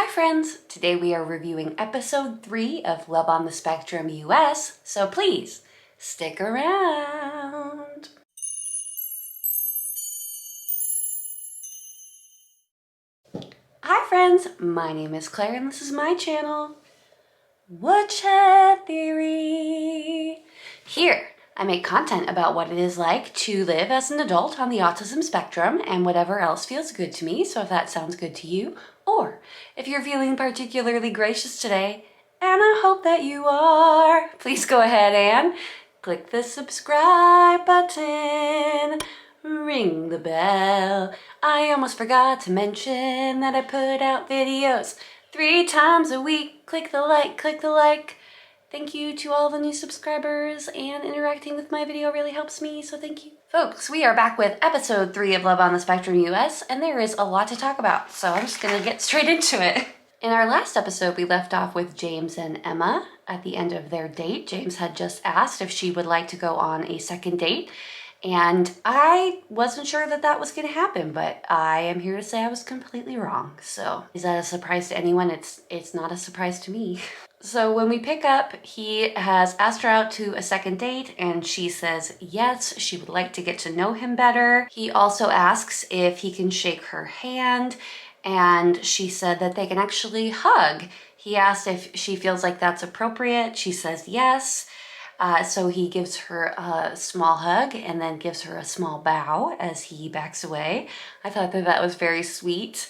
Hi friends! Today we are reviewing episode 3 of Love on the Spectrum US, so please stick around. Hi friends, my name is Claire and this is my channel, Woodshed Theory. Here, I make content about what it is like to live as an adult on the autism spectrum and whatever else feels good to me, so if that sounds good to you, or if you're feeling particularly gracious today, and I hope that you are, please go ahead and click the subscribe button, ring the bell. I almost forgot to mention that I put out videos 3 times a week. Click the like. Thank you to all the new subscribers, and interacting with my video really helps me, so thank you. Folks, we are back with episode 3 of Love on the Spectrum US, and there is a lot to talk about, so I'm just gonna get straight into it. In our last episode, we left off with James and Emma at the end of their date. James had just asked if she would like to go on a second date, and I wasn't sure that that was gonna happen, but I am here to say I was completely wrong. So is that a surprise to anyone? It's not a surprise to me. So when we pick up, he has asked her out to a second date and she says yes, she would like to get to know him better. He also asks if he can shake her hand and she said that they can actually hug. He asked if she feels like that's appropriate. She says yes. So he gives her a small hug and then gives her a small bow as he backs away. I thought that was very sweet.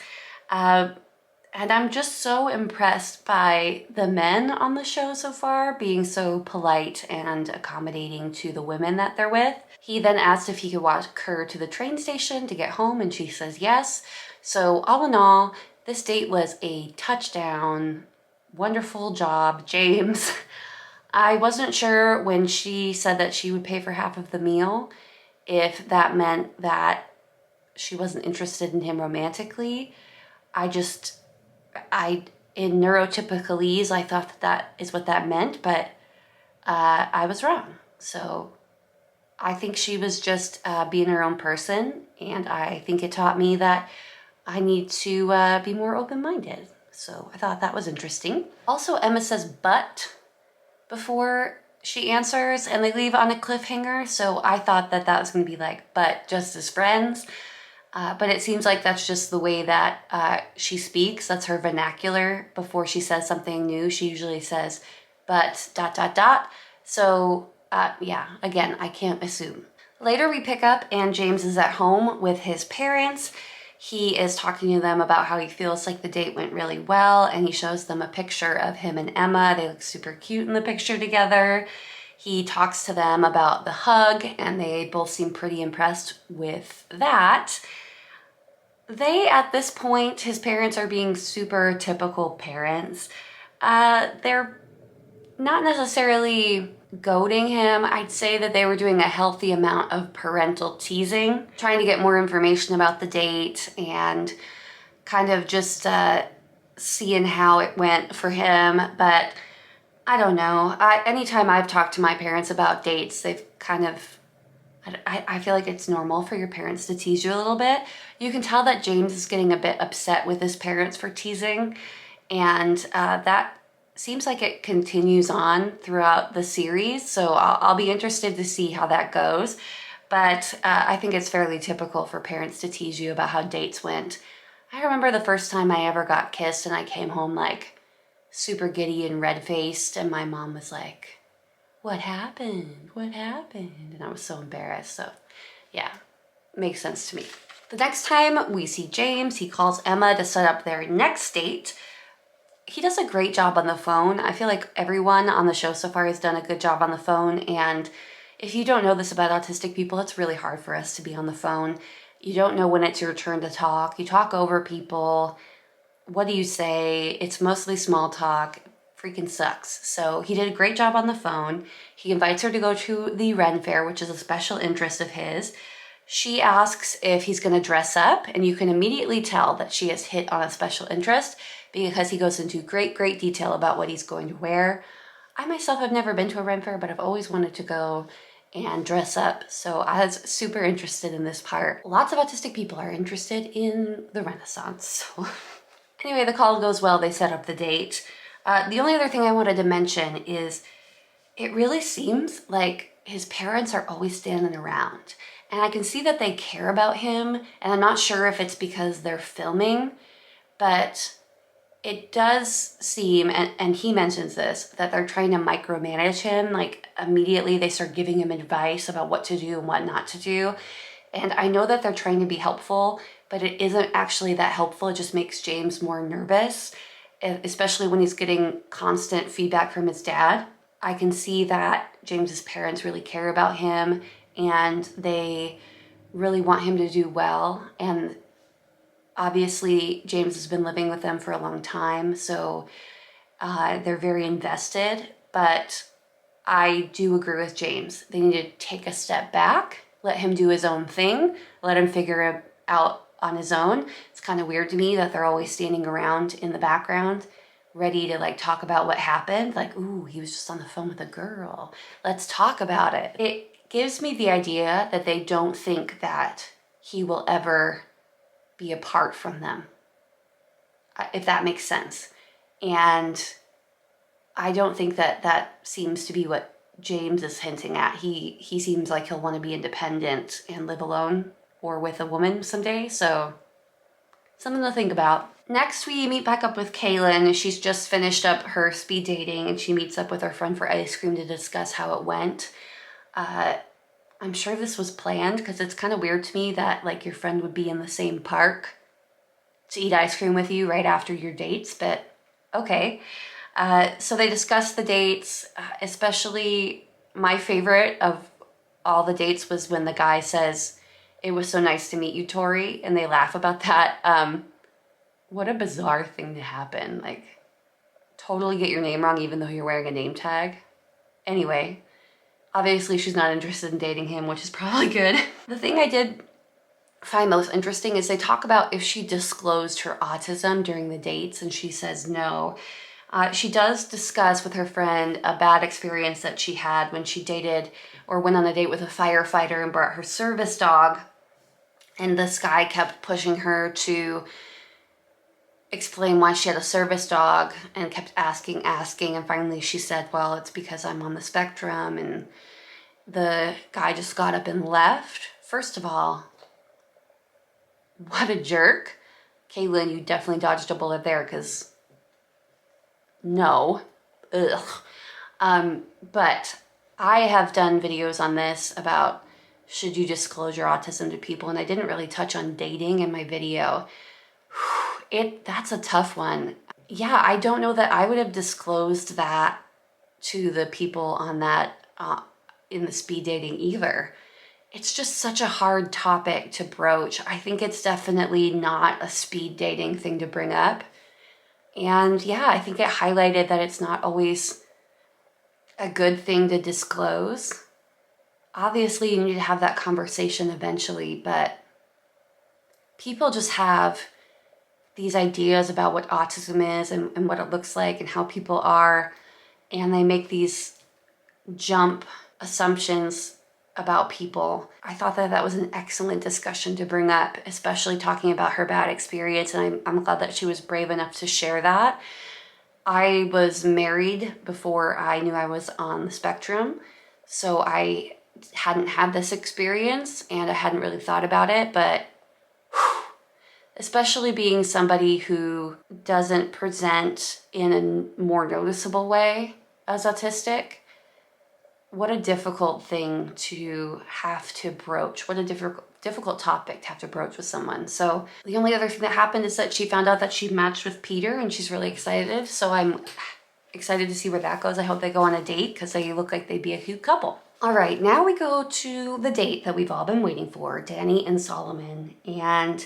And I'm just so impressed by the men on the show so far being so polite and accommodating to the women that they're with. He then asked if he could walk her to the train station to get home and she says yes. So all in all, this date was a touchdown. Wonderful job, James. I wasn't sure when she said that she would pay for half of the meal if that meant that she wasn't interested in him romantically. In neurotypicalese, I thought that is what that meant, but I was wrong. So I think she was just being her own person, and I think it taught me that I need to be more open-minded. So I thought that was interesting. Also, Emma says but before she answers, and they leave on a cliffhanger, so I thought that that was going to be like, but just as friends. But it seems like that's just the way that she speaks. That's her vernacular. Before she says something new, she usually says, but ... So yeah, again, I can't assume. Later we pick up and James is at home with his parents. He is talking to them about how he feels like the date went really well, and he shows them a picture of him and Emma. They look super cute in the picture together. He talks to them about the hug, and they both seem pretty impressed with that. They, at this point, his parents are being super typical parents. They're not necessarily goading him. I'd say that they were doing a healthy amount of parental teasing, trying to get more information about the date and kind of just seeing how it went for him. But I don't know. Anytime I've talked to my parents about dates, they've kind of... I feel like it's normal for your parents to tease you a little bit. You can tell that James is getting a bit upset with his parents for teasing, and that seems like it continues on throughout the series, so I'll be interested to see how that goes. But I think it's fairly typical for parents to tease you about how dates went. I remember the first time I ever got kissed and I came home like super giddy and red-faced, and my mom was like, what happened? What happened? And I was so embarrassed. So yeah, makes sense to me. The next time we see James, he calls Emma to set up their next date. He does a great job on the phone. I feel like everyone on the show so far has done a good job on the phone. And if you don't know this about autistic people, it's really hard for us to be on the phone. You don't know when it's your turn to talk. You talk over people. What do you say? It's mostly small talk. Freaking sucks. So he did a great job on the phone. He invites her to go to the Ren Fair, which is a special interest of his. She asks if he's going to dress up, and you can immediately tell that she has hit on a special interest because he goes into great detail about what he's going to wear. I myself have never been to a Ren Fair, but I've always wanted to go and dress up, so I was super interested in this part. Lots of autistic people are interested in the Renaissance, so Anyway, the call goes well. They set up the date. The only other thing I wanted to mention is it really seems like his parents are always standing around. And I can see that they care about him, and I'm not sure if it's because they're filming, but it does seem, and he mentions this, that they're trying to micromanage him. Like immediately they start giving him advice about what to do and what not to do. And I know that they're trying to be helpful, but it isn't actually that helpful. It just makes James more nervous, especially when he's getting constant feedback from his dad. I can see that James's parents really care about him and they really want him to do well. And obviously James has been living with them for a long time, so they're very invested. But I do agree with James. They need to take a step back, let him do his own thing, let him figure it out on his own. It's kind of weird to me that they're always standing around in the background ready to like talk about what happened. Like, ooh, he was just on the phone with a girl. Let's talk about it. It gives me the idea that they don't think that he will ever be apart from them, if that makes sense. And I don't think that that seems to be what James is hinting at. He seems like he'll want to be independent and live alone or with a woman someday. So something to think about. Next, we meet back up with Kailyn. She's just finished up her speed dating and she meets up with her friend for ice cream to discuss how it went. I'm sure this was planned because it's kind of weird to me that like your friend would be in the same park to eat ice cream with you right after your dates, but okay. So they discussed the dates, especially my favorite of all the dates was when the guy says, "It was so nice to meet you, Tori," and they laugh about that. What a bizarre thing to happen. Like, totally get your name wrong even though you're wearing a name tag. Anyway, obviously she's not interested in dating him, which is probably good. The thing I did find most interesting is they talk about if she disclosed her autism during the dates, and she says no. She does discuss with her friend a bad experience that she had when she dated or went on a date with a firefighter and brought her service dog. And this guy kept pushing her to explain why she had a service dog and kept asking. And finally she said, well, it's because I'm on the spectrum. And the guy just got up and left. First of all, what a jerk. Kailyn, you definitely dodged a bullet there because no. Ugh. But I have done videos on this about should you disclose your autism to people, and I didn't really touch on dating in my video. That's a tough one. Yeah, I don't know that I would have disclosed that to the people on that in the speed dating either. It's just such a hard topic to broach. I think it's definitely not a speed dating thing to bring up. And yeah, I think it highlighted that it's not always a good thing to disclose. Obviously, you need to have that conversation eventually, but people just have these ideas about what autism is and what it looks like and how people are, and they make these jump assumptions about people. I thought that that was an excellent discussion to bring up, especially talking about her bad experience, and I'm glad that she was brave enough to share that. I was married before I knew I was on the spectrum, so I hadn't had this experience and I hadn't really thought about it, but especially being somebody who doesn't present in a more noticeable way as autistic, what a difficult thing to have to broach. What a difficult topic to have to broach with someone. So the only other thing that happened is that she found out that she matched with Peter and she's really excited. So I'm excited to see where that goes. I hope they go on a date because they look like they'd be a cute couple. All right, now we go to the date that we've all been waiting for, Danny and Solomon. And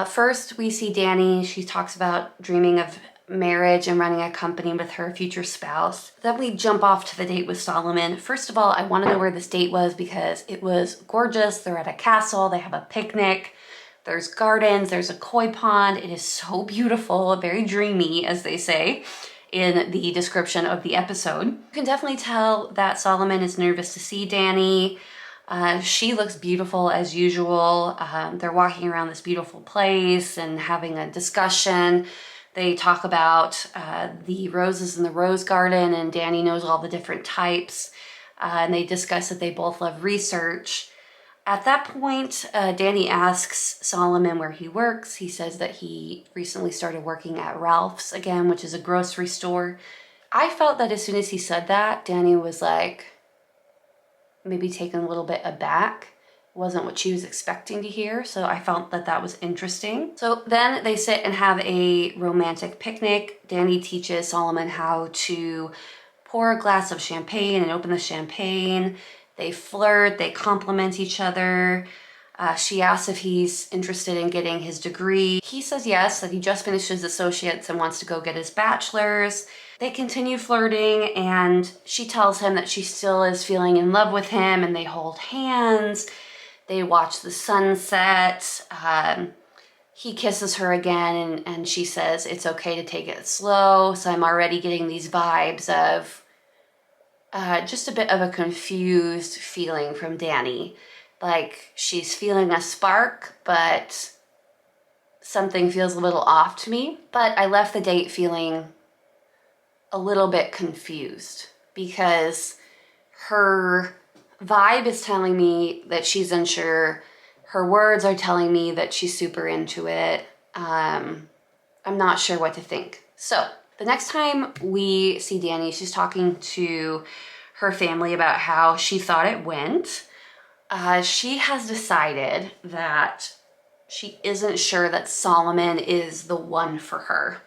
first we see Danny. She talks about dreaming of marriage and running a company with her future spouse. Then we jump off to the date with Solomon. First of all, I want to know where this date was because it was gorgeous. They're at a castle, they have a picnic, there's gardens, there's a koi pond. It is so beautiful, very dreamy, as they say in the description of the episode. You can definitely tell that Solomon is nervous to see Danny. She looks beautiful as usual. They're walking around this beautiful place and having a discussion. They talk about the roses in the rose garden, and Danny knows all the different types. And they discuss that they both love research. At that point, Danny asks Solomon where he works. He says that he recently started working at Ralph's again, which is a grocery store. I felt that as soon as he said that, Danny was like, maybe taken a little bit aback. It wasn't what she was expecting to hear, so I felt that that was interesting. So then they sit and have a romantic picnic. Danny teaches Solomon how to pour a glass of champagne and open the champagne. They flirt, they compliment each other. She asks if he's interested in getting his degree. He says yes, that he just finished his associates and wants to go get his bachelor's. They continue flirting, and she tells him that she still is feeling in love with him, and they hold hands. They watch the sunset. He kisses her again, and she says it's okay to take it slow. So I'm already getting these vibes of just a bit of a confused feeling from Danny. Like she's feeling a spark, but something feels a little off to me. But I left the date feeling a little bit confused because her vibe is telling me that she's unsure. Her words are telling me that she's super into it. I'm not sure what to think. So the next time we see Danny, she's talking to her family about how she thought it went. She has decided that she isn't sure that Solomon is the one for her.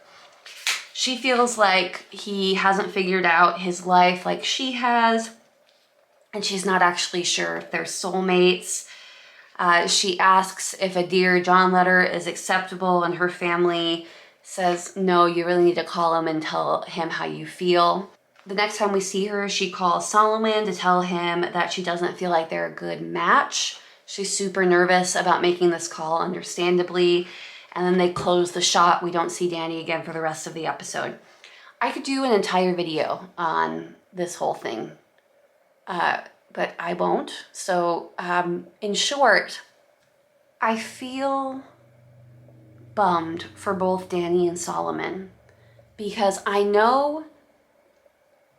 She feels like he hasn't figured out his life like she has, and she's not actually sure if they're soulmates. She asks if a Dear John letter is acceptable, and her family says, no, you really need to call him and tell him how you feel. The next time we see her, she calls Solomon to tell him that she doesn't feel like they're a good match. She's super nervous about making this call, understandably. And then they close the shot. We don't see Danny again for the rest of the episode. I could do an entire video on this whole thing, but I won't. So in short, I feel bummed for both Danny and Solomon because I know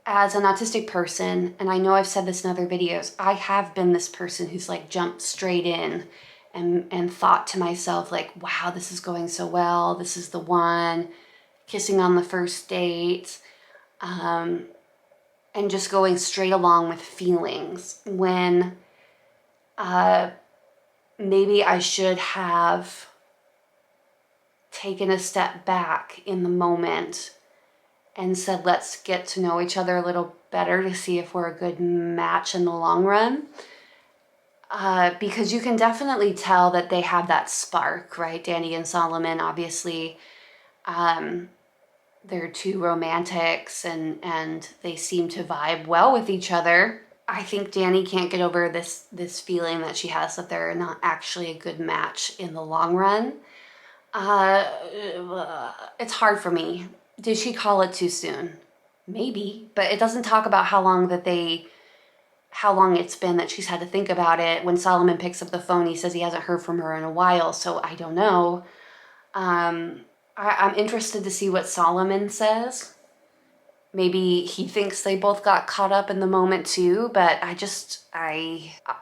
as an autistic person, and I know I've said this in other videos, I have been this person who's like jumped straight in and thought to myself like, wow, this is going so well. This is the one, kissing on the first date, and just going straight along with feelings when maybe I should have taken a step back in the moment and said, let's get to know each other a little better to see if we're a good match in the long run. Because you can definitely tell that they have that spark, right? Danny and Solomon, obviously, they're two romantics and they seem to vibe well with each other. I think Danny can't get over this feeling that she has that they're not actually a good match in the long run. It's hard for me. Did she call it too soon? Maybe, but it doesn't talk about how long it's been that she's had to think about it. When Solomon picks up the phone, he says he hasn't heard from her in a while, so I don't know. I'm interested to see what Solomon says. Maybe he thinks they both got caught up in the moment too, but I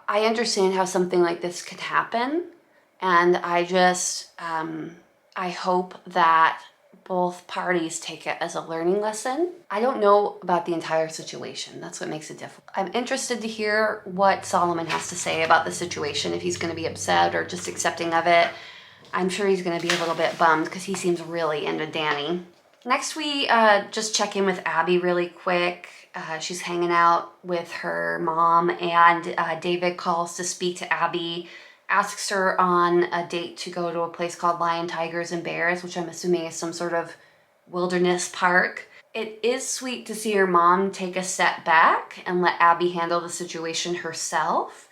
understand how something like this could happen, and I hope that both parties take it as a learning lesson. I don't know about the entire situation. That's what makes it difficult. I'm interested to hear what Solomon has to say about the situation, if he's going to be upset or just accepting of it. I'm sure he's going to be a little bit bummed because he seems really into Danny. Next, we just check in with Abby really quick. She's hanging out with her mom, and David calls to speak to Abby, asks her on a date to go to a place called Lion, Tigers, and Bears, which I'm assuming is some sort of wilderness park. It is sweet to see her mom take a step back and let Abby handle the situation herself.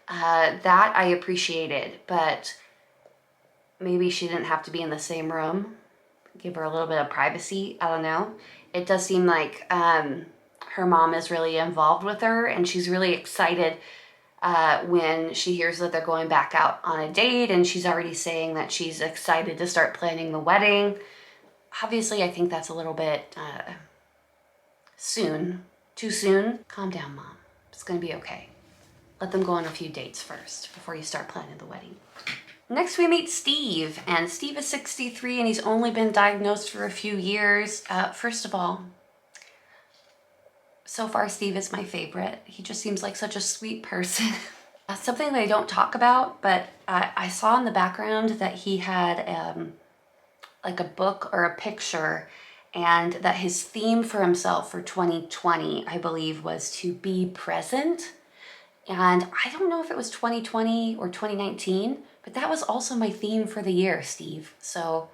That I appreciated, but maybe she didn't have to be in the same room. Give her a little bit of privacy. I don't know. It does seem like her mom is really involved with her, and she's really excited when she hears that they're going back out on a date, and she's already saying that she's excited to start planning the wedding. Obviously, I think that's a little bit soon. Too soon? Calm down, Mom. It's gonna be okay. Let them go on a few dates first before you start planning the wedding. Next we meet Steve, and Steve is 63 and he's only been diagnosed for a few years. First of all, so far Steve is my favorite. He just seems like such a sweet person. Something that I don't talk about, but I saw in the background that he had like a book or a picture, and that his theme for himself for 2020, I believe, was to be present. And I don't know if it was 2020 or 2019, but that was also my theme for the year, Steve. So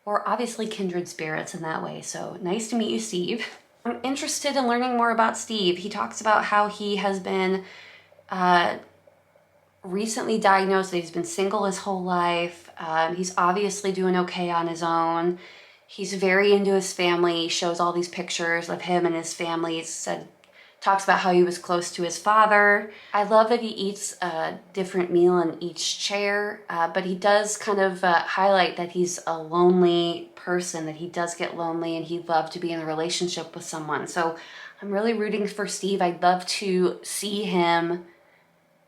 we're obviously kindred spirits in that way. So nice to meet you, Steve. I'm interested in learning more about Steve. He talks about how he has been recently diagnosed, that he's been single his whole life. He's obviously doing okay on his own. He's very into his family. He shows all these pictures of him and his family. Talks about how he was close to his father. I love that he eats a different meal in each chair, but he does kind of highlight that he's a lonely person, that he does get lonely and he'd love to be in a relationship with someone. So I'm really rooting for Steve. I'd love to see him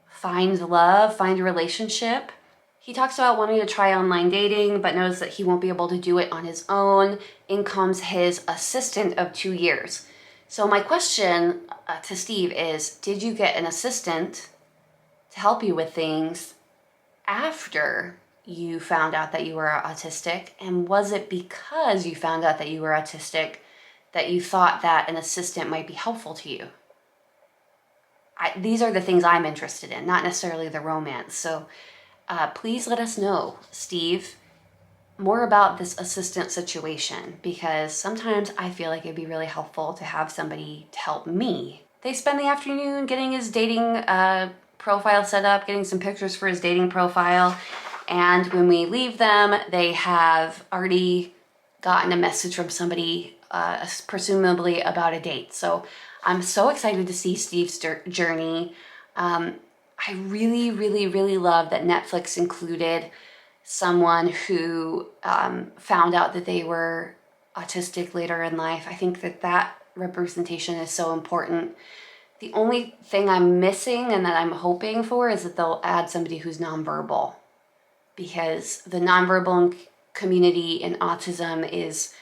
find love, find a relationship. He talks about wanting to try online dating, but knows that he won't be able to do it on his own. In comes his assistant of 2 years. So my question to Steve is, did you get an assistant to help you with things after you found out that you were autistic? And was it because you found out that you were autistic that you thought that an assistant might be helpful to you? These are the things I'm interested in, not necessarily the romance. So please let us know, Steve, more about this assistant situation, because sometimes I feel like it'd be really helpful to have somebody to help me. They spend the afternoon getting his dating profile set up, getting some pictures for his dating profile, and when we leave them, they have already gotten a message from somebody, presumably about a date. So I'm so excited to see Steve's journey. I really, really, really love that Netflix included someone who found out that they were autistic later in life. I think that representation is so important. The only thing I'm missing and that I'm hoping for is that they'll add somebody who's nonverbal, because the nonverbal community in autism is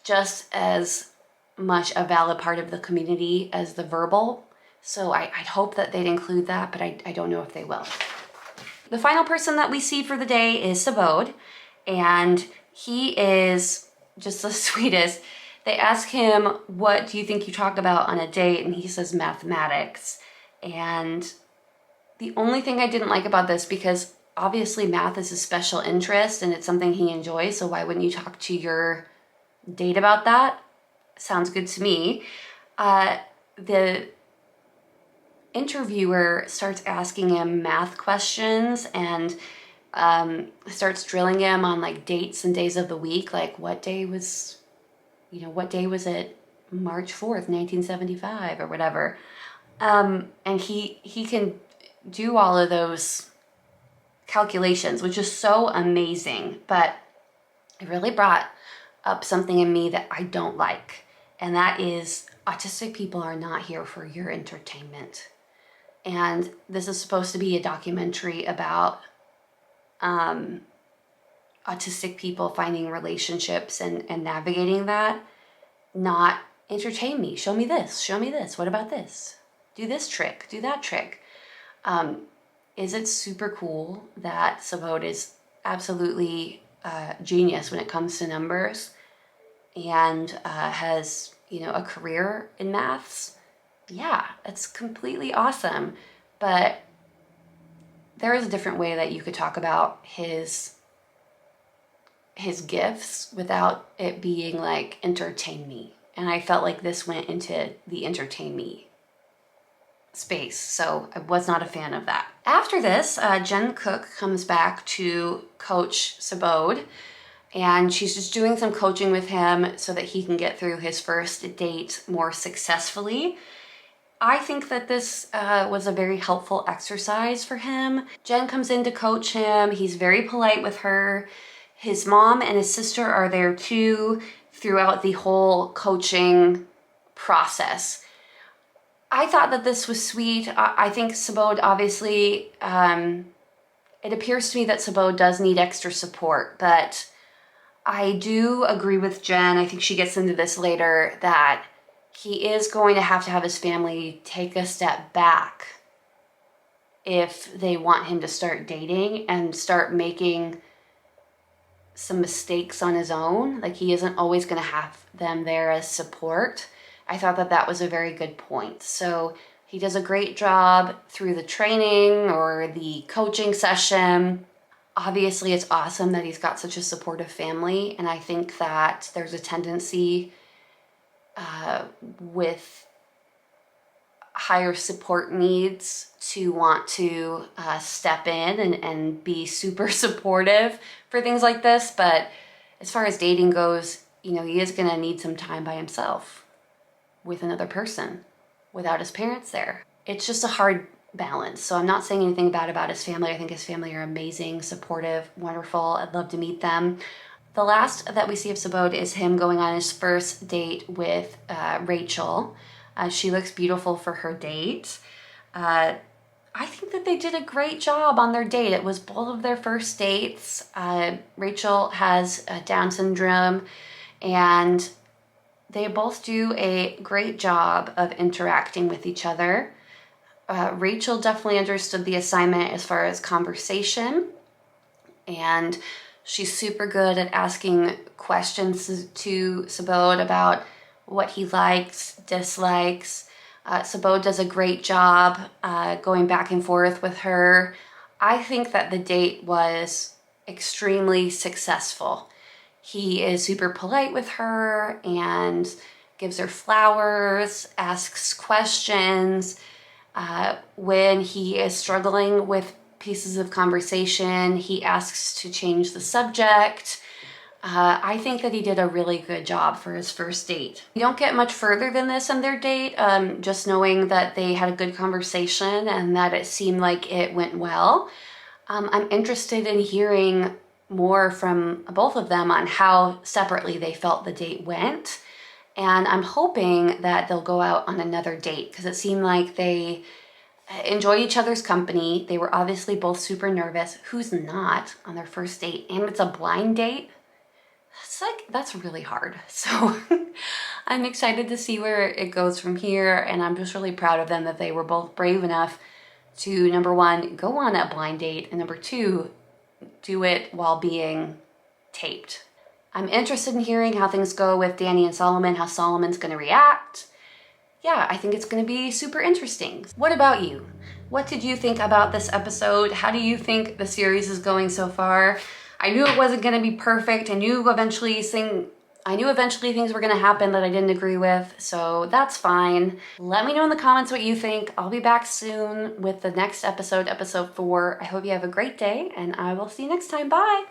just as much a valid part of the community as the verbal. So I'd hope that they'd include that, but I don't know if they will. The final person that we see for the day is Subodh, and he is just the sweetest. They ask him, what do you think you talk about on a date? And he says mathematics. And the only thing I didn't like about this, because obviously math is a special interest and it's something he enjoys, so why wouldn't you talk to your date about that? Sounds good to me. The interviewer starts asking him math questions and starts drilling him on like dates and days of the week, like what day was it, March 4th, 1975 or whatever. And he can do all of those calculations, which is so amazing, but it really brought up something in me that I don't like, and that is autistic people are not here for your entertainment. And this is supposed to be a documentary about autistic people finding relationships and navigating that, not entertain me. Show me this, what about this? Do this trick, do that trick. Is it super cool that Subodh is absolutely genius when it comes to numbers and has, a career in maths? Yeah, it's completely awesome. But there is a different way that you could talk about his gifts without it being like entertain me. And I felt like this went into the entertain me space, so I was not a fan of that. After this, Jen Cook comes back to coach Subodh, and she's just doing some coaching with him so that he can get through his first date more successfully. I think that this was a very helpful exercise for him. Jen comes in to coach him. He's very polite with her. His mom and his sister are there too throughout the whole coaching process. I thought that this was sweet. I think Subodh, obviously, it appears to me that Subodh does need extra support, but I do agree with Jen. I think she gets into this later, that he is going to have his family take a step back if they want him to start dating and start making some mistakes on his own. Like, he isn't always going to have them there as support. I thought that that was a very good point. So he does a great job through the training or the coaching session. Obviously, it's awesome that he's got such a supportive family, and I think that there's a tendency with higher support needs to want to step in and be super supportive for things like this. But as far as dating goes, you know, he is going to need some time by himself with another person without his parents there. It's just a hard balance. So I'm not saying anything bad about his family. I think his family are amazing, supportive, wonderful. I'd love to meet them. The last that we see of Subodh is him going on his first date with Rachel. She looks beautiful for her date. I think that they did a great job on their date. It was both of their first dates. Rachel has Down syndrome, and they both do a great job of interacting with each other. Rachel definitely understood the assignment as far as conversation, and she's super good at asking questions to Subodh about what he likes, dislikes. Subodh does a great job going back and forth with her. I think that the date was extremely successful. He is super polite with her and gives her flowers, asks questions. When he is struggling with pieces of conversation, he asks to change the subject. I think that he did a really good job for his first date. We don't get much further than this in their date, just knowing that they had a good conversation and that it seemed like it went well. I'm interested in hearing more from both of them on how separately they felt the date went. And I'm hoping that they'll go out on another date, because it seemed like they enjoy each other's company. They were obviously both super nervous. Who's not on their first date? And it's a blind date. That's really hard. So I'm excited to see where it goes from here. And I'm just really proud of them that they were both brave enough to, number one, go on a blind date, and number two, do it while being taped. I'm interested in hearing how things go with Danny and Solomon, how Solomon's gonna react. Yeah, I think it's gonna be super interesting. What about you? What did you think about this episode? How do you think the series is going so far? I knew it wasn't gonna be perfect. I knew eventually things were gonna happen that I didn't agree with, so that's fine. Let me know in the comments what you think. I'll be back soon with the next episode, episode 4. I hope you have a great day, and I will see you next time. Bye!